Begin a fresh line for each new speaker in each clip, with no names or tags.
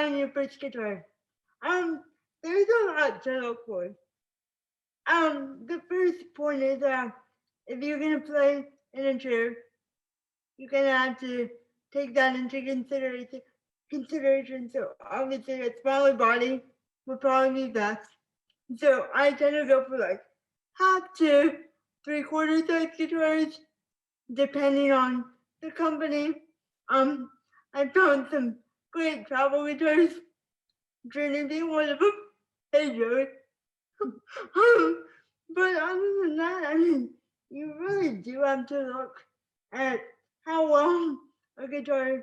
buying your first guitar? Um, there's a lot to look for. The first point is if you're gonna play in a chair, you're gonna have to take that into consideration. So obviously, a smaller body would probably be best. So I tend to go for like half to three-quarter size guitars, depending on the company. Um, I found some great travel guitars, Journey being one of them. Hey, Joey. But other than that, I mean, you really do have to look at how long a guitar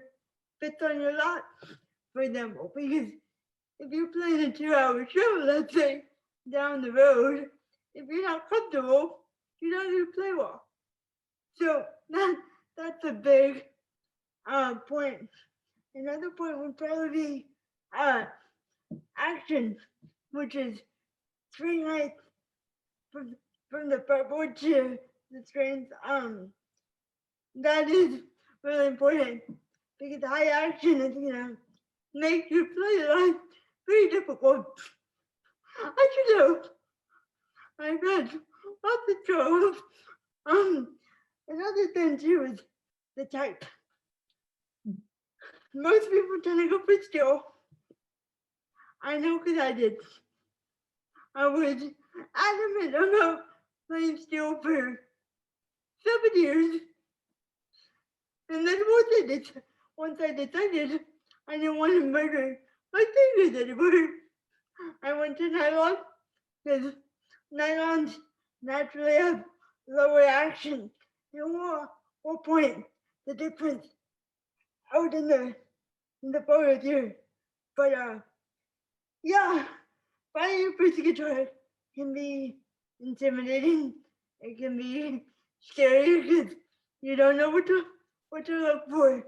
fits on your lap, for example. Because if you're playing a 2 hour show, let's say, down the road, if you're not comfortable, you're not going to play well. So that's a big point. Another point would probably be uh, action, which is string height from the fretboard to the strings. That is really important because high action is make your play life very difficult. I should know. I read lots of trouble. Um, Another thing too is the type. Most people tend to go for steel. I know because I did. I was adamant about playing steel for 7 years. And then once I decided I didn't want to murder my fingers anymore, I went to nylon because nylons naturally have lower action. And we'll point the difference out in the photos here. But yeah, buying your first guitar can be intimidating. It can be scary because you don't know what to look for.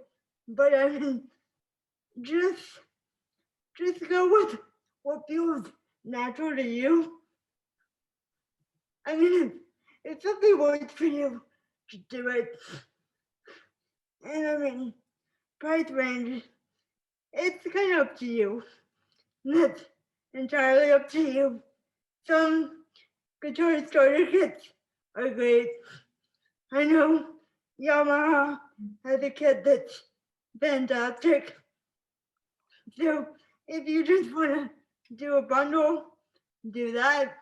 But I mean, just just go with what feels natural to you. I mean, if something works for you, just do it. And I mean, price range, it's kind of up to you. That's entirely up to you. Some guitar starter kits are great. I know Yamaha has a kit that's fantastic. So if you just want to do a bundle, do that.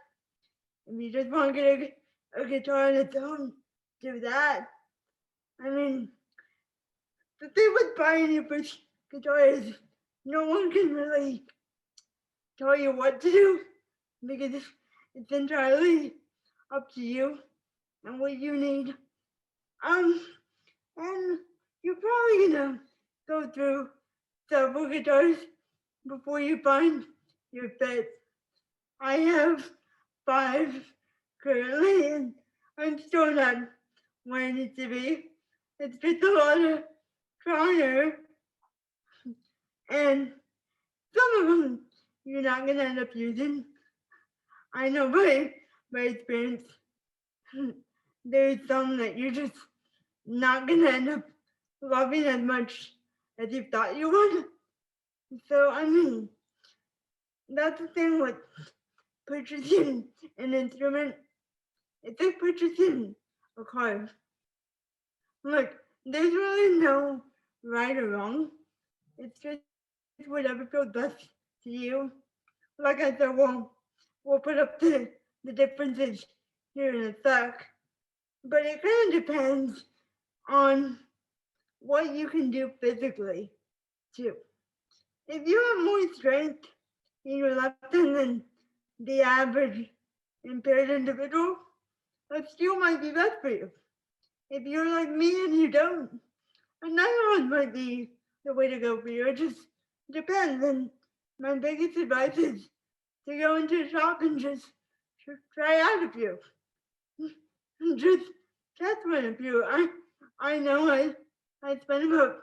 If you just want to get a guitar on its own, do that. I mean, the thing with buying your first guitar is no one can really tell you what to do because it's entirely up to you and what you need. Um, and you're probably gonna go through several guitars before you find your fit. I have 5 currently, and I'm still not where I need to be. It's just a lot of trial, and some of them you're not gonna end up using. I know by experience. There's some that you're just not gonna end up loving as much as you thought you would. So I mean, that's the thing with purchasing an instrument. It's like purchasing a car. Look, there's really no right or wrong. It's just whatever feels best to you. Like I said, we'll put up the differences here in a sec. But it kind of depends on what you can do physically too. If you have more strength in your left hand than the average impaired individual, a steel might be best for you. If you're like me and you don't, a nylon might be the way to go for you. It just depends. And my biggest advice is to go into a shop and just try out a few. Just test one a few. I know I spent about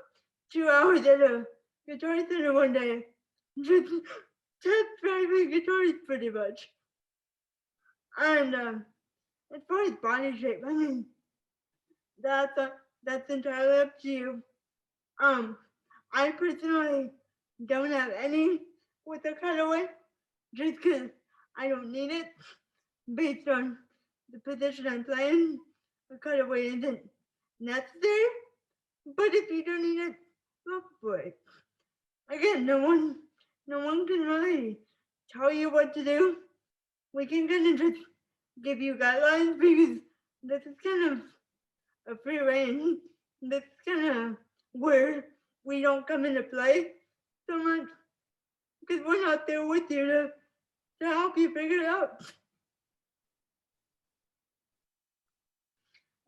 2 hours at a guitar center one day. Just test driving guitars pretty much. And as far as body shape, I mean that's that's entirely up to you. Um, I personally don't have any with the cutaway just because I don't need it based on the position I'm playing. A cutaway isn't necessary, but if you do need it, look for it. Again, no one can really tell you what to do. We can kind of just give you guidelines because this is kind of a free reign. This is kind of where we don't come into play so much because we're not there with you to help you figure it out.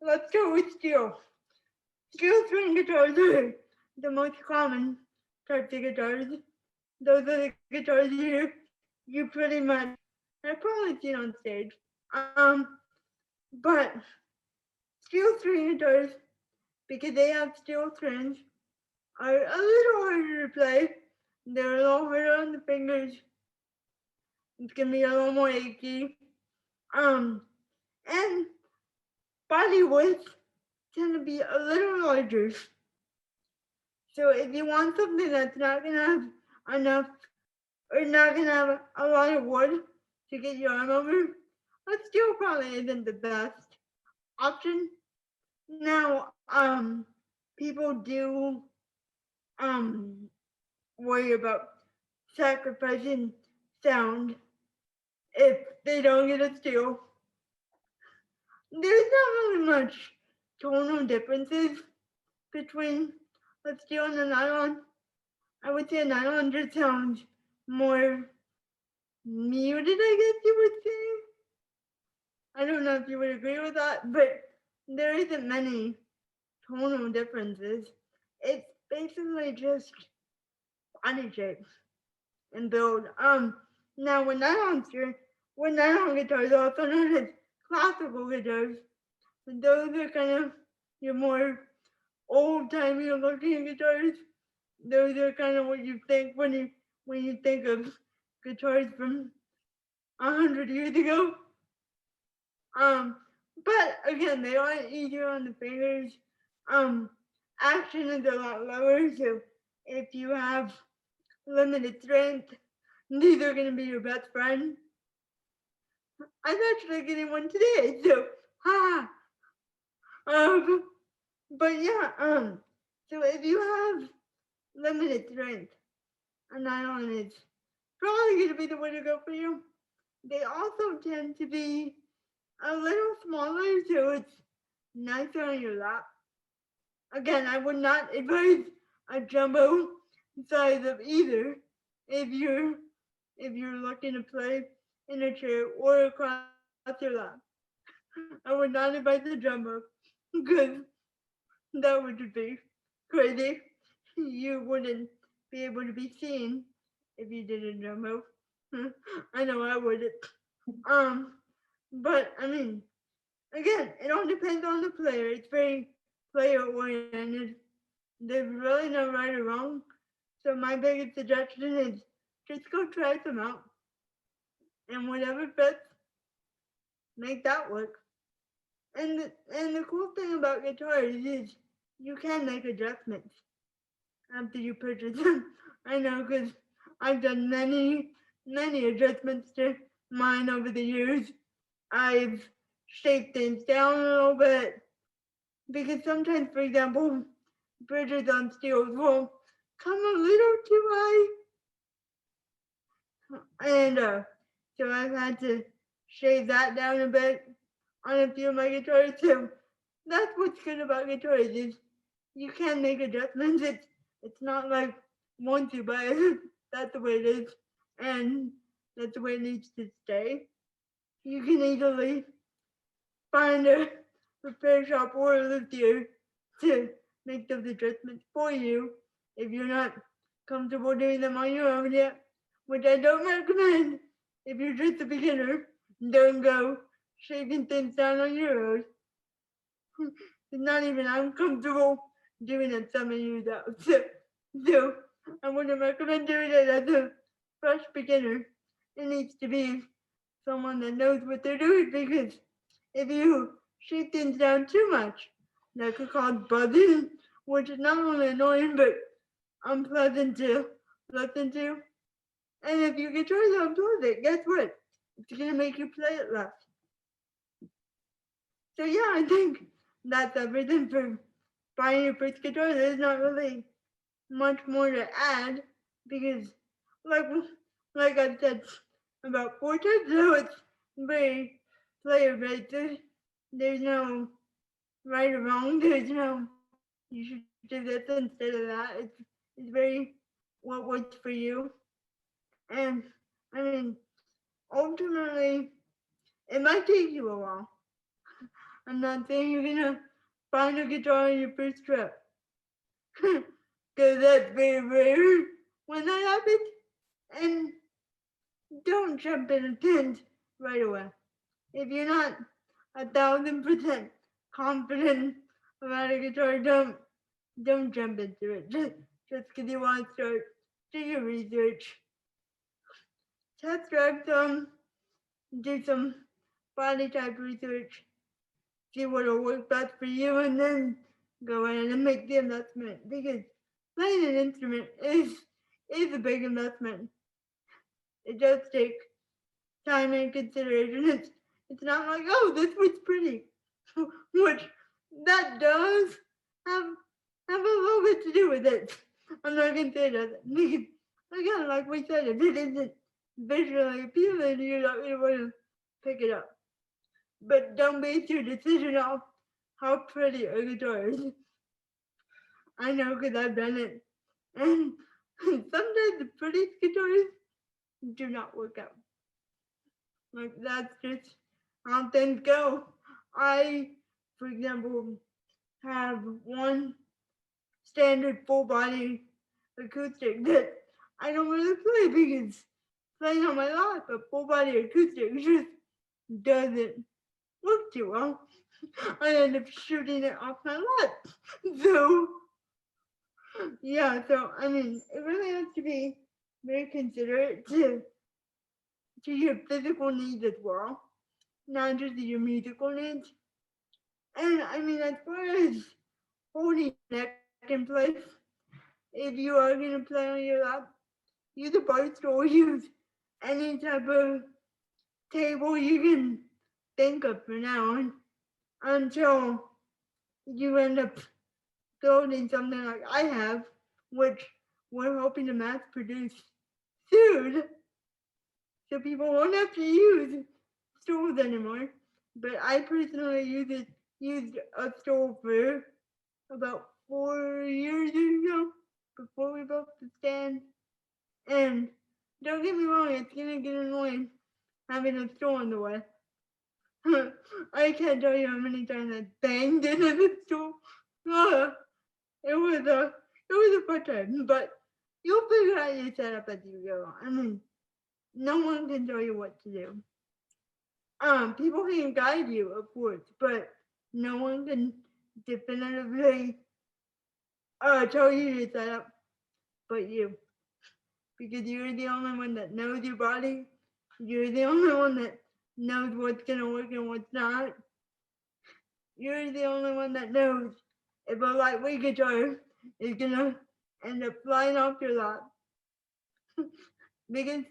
Let's go with steel. Steel string guitars are the most common types of guitars. Those are the guitars you pretty much have probably seen on stage. But steel string guitars, because they have steel strings, are a little harder to play. They're a little harder on the fingers. It's gonna be a little more achy. Um, and body width tend to be a little larger. So if you want something that's not gonna have enough or not gonna have a lot of wood to get your arm over, but still probably isn't the best option. Now, people do um worry about sacrificing sound if they don't get a steel. There's not really much tonal differences between a steel and a nylon. I would say a nylon just sounds more muted, I guess you would say. I don't know if you would agree with that, but there isn't many tonal differences. It's basically just body shape and build. Now when nylon guitars, also known as classical guitars, those are kind of your more old timey looking guitars. Those are kind of what you think when you think of guitars from 100 years ago. Um, but again, they are easier on the fingers. Um, Action is a lot lower, so if you have limited strength, these are gonna be your best friend. I'm actually getting one today, so ha. Um, but yeah, so if you have limited strength, a nylon is probably gonna be the way to go for you. They also tend to be a little smaller, so it's nicer on your lap. Again, I would not advise a jumbo size of either if you're if you're looking to play in a chair or across your lap. I would not advise the jumbo because that would just be crazy. You wouldn't be able to be seen if you did a jumbo. I know I wouldn't. Um, but I mean, again, it all depends on the player. It's very player oriented. There's really no right or wrong. So my biggest suggestion is just go try some out, and whatever fits, make that work. And the cool thing about guitars is you can make adjustments after you purchase them. I know because I've done many adjustments to mine over the years. I've shaped things down a little bit because sometimes, for example, bridges on steels will come a little too high, and so I've had to shave that down a bit on a few of my guitars. So that's what's good about guitars is you can make adjustments. It's not like once you buy it, that's the way it is, and that's the way it needs to stay. You can easily find a repair shop or a luthier to make those adjustments for you if you're not comfortable doing them on your own yet, which I don't recommend. If you're just a beginner, don't go shaking things down on your own. It's not even uncomfortable doing it some of you though. So I wouldn't recommend doing it as a fresh beginner. It needs to be someone that knows what they're doing because if you shake things down too much, that could cause buzzing, which is not only annoying but unpleasant to listen to. And if your guitar is unplugged, guess what? It's gonna make you play it less. So yeah, I think that's everything for buying your first guitar. There's not really much more to add because, like like I've said about 4 times, so it's very player based. There's no right or wrong. There's no you should do this instead of that. It's very what works for you. And I mean, ultimately, it might take you a while. I'm not saying you're gonna find a guitar on your first trip, because that's very rare when that happens. And don't jump in a tent right away. If you're not 1,000% confident about a guitar, don't jump into it. Just because you want to start. Do your research. Test drive some. Do some body type research. See what'll work best for you, and then go ahead and make the investment. Because playing an instrument is a big investment. It does take time and consideration. It's not like, oh, this was pretty, which that does have have a little bit to do with it. I'm not gonna say that because again, like we said, if it isn't visually appealing, you're not gonna want to pick it up. But don't base your decision off how pretty a guitar is. I know because I've done it, and sometimes the prettiest guitars do not work out. Like that's just how things go. I, for example, have one standard full body acoustic that I don't really play because playing on my lap, a full body acoustic just doesn't work too well. I end up shooting it off my lap. So yeah, so I mean it really has to be very considerate to your physical needs as well, not just your musical needs. And I mean, as far as holding your neck in place, if you are going to play on your lap, use a bar stool, use any type of table you can think of for now until you end up building something like I have, which we're hoping to mass produce soon. So people won't have to use stools anymore. But I personally used a stool for about 4 years or so before we built the stand. And don't get me wrong, it's gonna get annoying having a stool in the way. I can't tell you how many times I banged into the stool. Ah, it was a fun time, but you'll figure out your setup as you go. I mean, no one can tell you what to do. People can guide you, of course, but no one can definitively tell you your setup but you. Because you're the only one that knows your body. You're the only one that knows what's gonna work and what's not. You're the only one that knows if a lightweight guitar is gonna end up flying off your lap. Because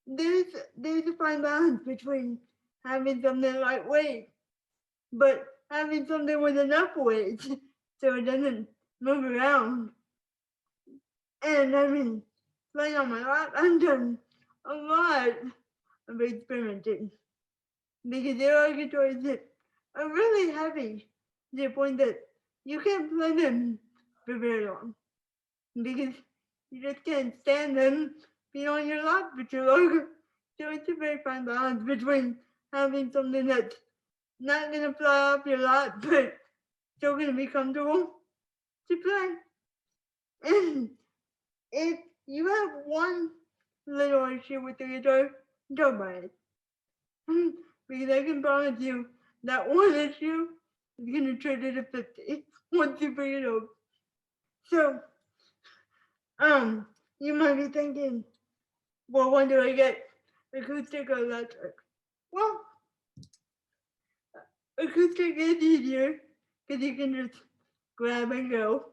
there's a fine balance between having something lightweight, but having something with enough weight so it doesn't move around. And I mean, playing on my lap, I've done a lot of experimenting because there are guitars that are really heavy to the point that you can't play them for very long because you just can't stand them being on your lap for too long. So it's a very fine balance between having something that's not gonna fly off your lap but still gonna be comfortable to play. And if you have one little issue with the guitar, don't buy it. Because I can promise you that one issue is gonna turn into 50 once you bring it up. So, you might be thinking, well, when do I get acoustic or electric? Well, acoustic is easier because you can just grab and go.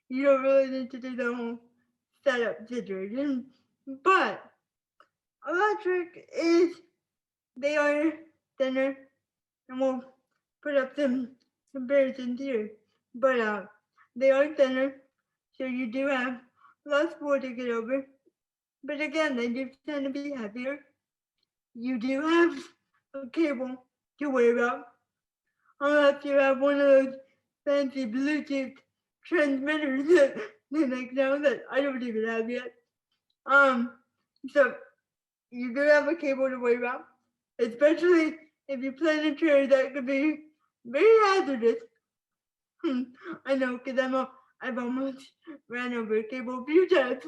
You don't really need to do the whole setup situation. But electric is, they are thinner, and we'll put up some comparisons here. But they are thinner, so you do have less wood to get over. But again, they do tend to be heavier. You do have a cable to worry about, unless you have one of those fancy Bluetooth transmitters that make sound that I don't even have yet. Um, so you do have a cable to worry about, especially if you play in a tree that could be very hazardous. I know, because I've almost ran over a cable a few times.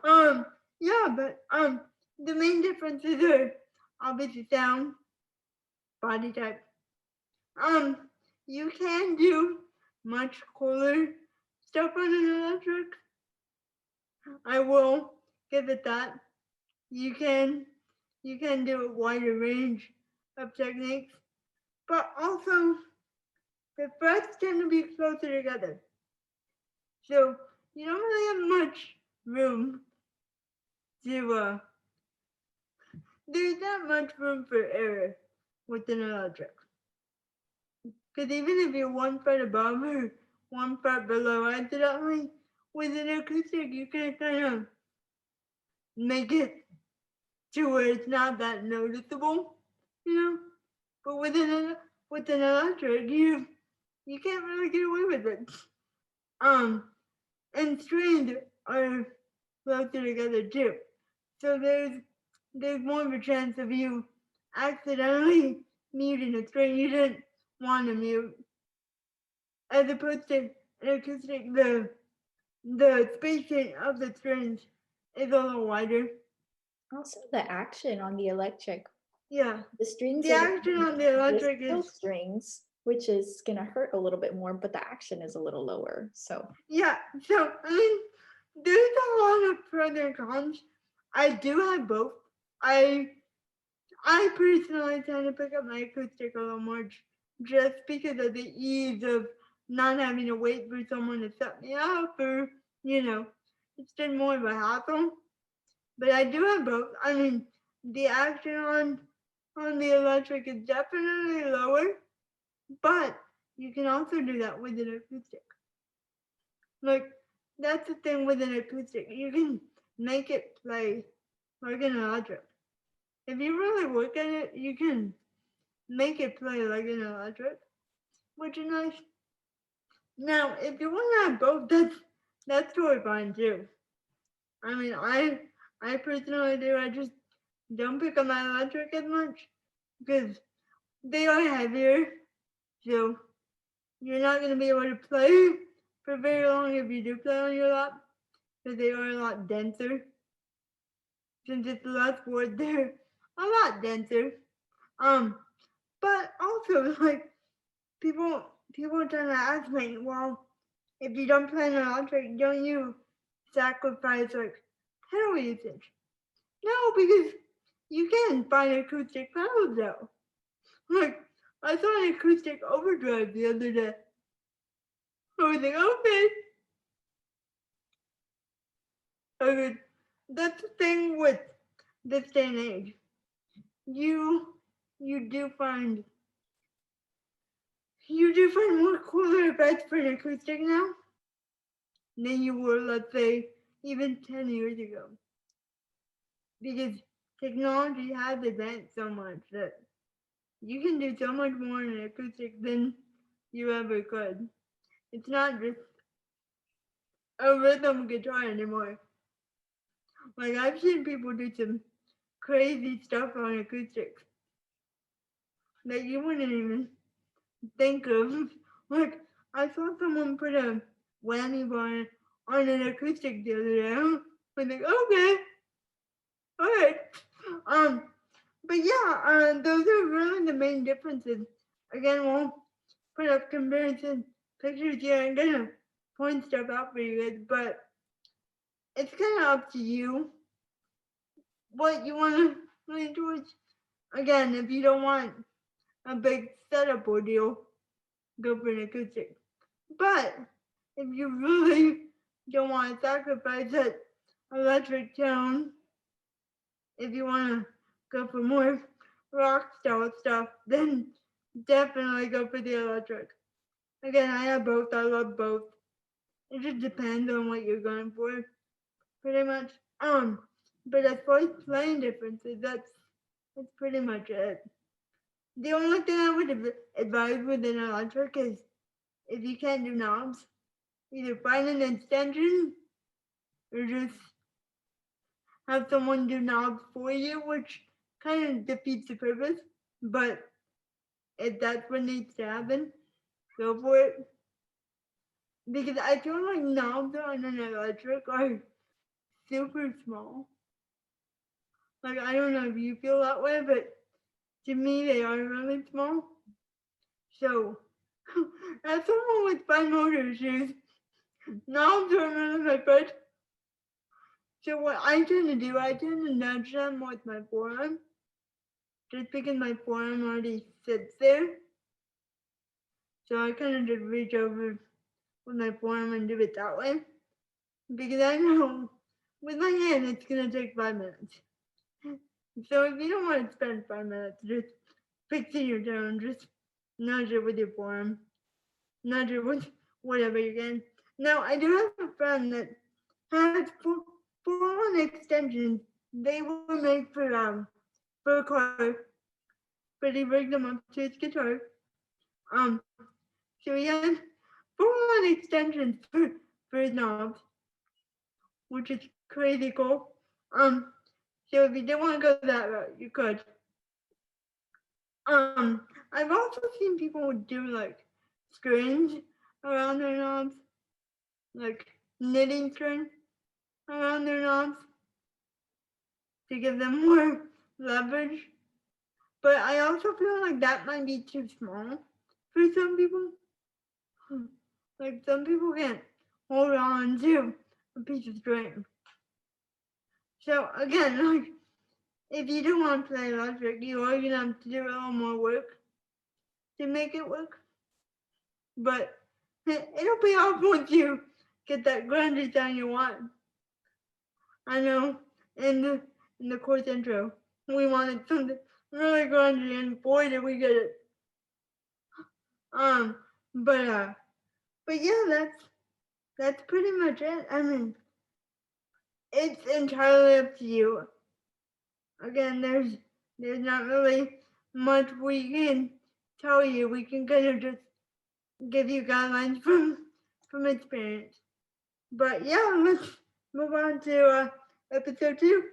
um, yeah, but the main differences are obviously sound, body type. Um, you can do much cooler stuff on an electric. I will give it that. You can you can do a wider range of techniques, but also the frets tend to be closer together. So you don't really have much room to there's not much room for error with an electric. Because even if you're one fret above or one fret below accidentally, with an acoustic you can kind of make it to where it's not that noticeable, you know. But with an electric, you can't really get away with it. Um, and strings are closer together too, so there's more of a chance of you accidentally muting a string you didn't want to mute, as opposed to an acoustic. The spacing of the strings is a little wider.
Also, the action on the electric.
Yeah,
The strings
the
are
action on the electric
steel
is
strings, which is gonna hurt a little bit more, but the action is a little lower. So
yeah. So I mean, there's a lot of pros and cons. I do have both. I I personally tend to pick up my acoustic a little more just because of the ease of not having to wait for someone to set me up, or you know, it's just more of a hassle. But I do have both. I mean, the action on the electric is definitely lower, but you can also do that with an acoustic. Like, that's the thing with an acoustic. You can make it play like an electric. If you really work at it, you can make it play like an electric, which is nice. Now, if you want to have both, that's totally fine too. I mean, I personally do. I just don't pick up my electric as much because they are heavier, so you're not going to be able to play for very long if you do play on your lap, because they are a lot denser. Since it's less wood, they're a lot denser. Um, but also like people people tend to ask me, well, if you don't play an electric, don't you sacrifice like pedal usage? No, because you can find acoustic pedals though. Like I saw an acoustic overdrive the other day. I was like, okay. I mean, that's the thing with this day and age. You you do find you do find more cooler effects for an acoustic now than you were, let's say, even 10 years ago. Because technology has advanced so much that you can do so much more in an acoustic than you ever could. It's not just a rhythm guitar anymore. Like I've seen people do some crazy stuff on acoustics that you wouldn't even think of. Like I saw someone put a whammy bar on an acoustic the other day. I'm like, okay, alright. Um, but yeah, those are really the main differences. Again, we'll put up comparison pictures here. I'm gonna point stuff out for you guys, but it's kind of up to you what you want to lean towards. Again, if you don't want a big setup ordeal, go for an acoustic. But if you really, don't want to sacrifice that electric tone. If you want to go for more rock style stuff, then definitely go for the electric. Again, I have both. I love both. It just depends on what you're going for, pretty much. But as far as playing differences, that's pretty much it. The only thing I would advise with an electric is if you can't do knobs, either find an extension or just have someone do knobs for you, which kind of defeats the purpose. But if that's what needs to happen, go for it. Because I feel like knobs on an electric are super small. Like, I don't know if you feel that way, but to me, they are really small. So, as someone with fine motor issues, knobs are really my friend. So, what I tend to do, I tend to nudge them with my forearm, just because my forearm already sits there. So, I kind of just reach over with my forearm and do it that way. Because I know with my hand, it's going to take 5 minutes. So, if you don't want to spend 5 minutes just fixing your tone, just nudge it with your forearm, nudge it with whatever you can. Now, I do have a friend that has full-on extensions. They were made for a car, but he rigged them up to his guitar. So he has full-on extensions for his knobs, which is crazy cool. So if you didn't want to go that route, you could. I've also seen people do like strings around their knobs, like knitting string around their knobs to give them more leverage. But I also feel like that might be too small for some people. Like some people can't hold on to a piece of string. So again, like if you do want to play electric, you are gonna have to do a little more work to make it work. But it'll pay off once you get that grungy sound you want. I know in the course intro, we wanted something really grungy, and boy did we get it. Um, but uh, but yeah, that's pretty much it. I mean, it's entirely up to you. Again, there's not really much we can tell you. We can kind of just give you guidelines from experience. But yeah, let's move on to episode 2.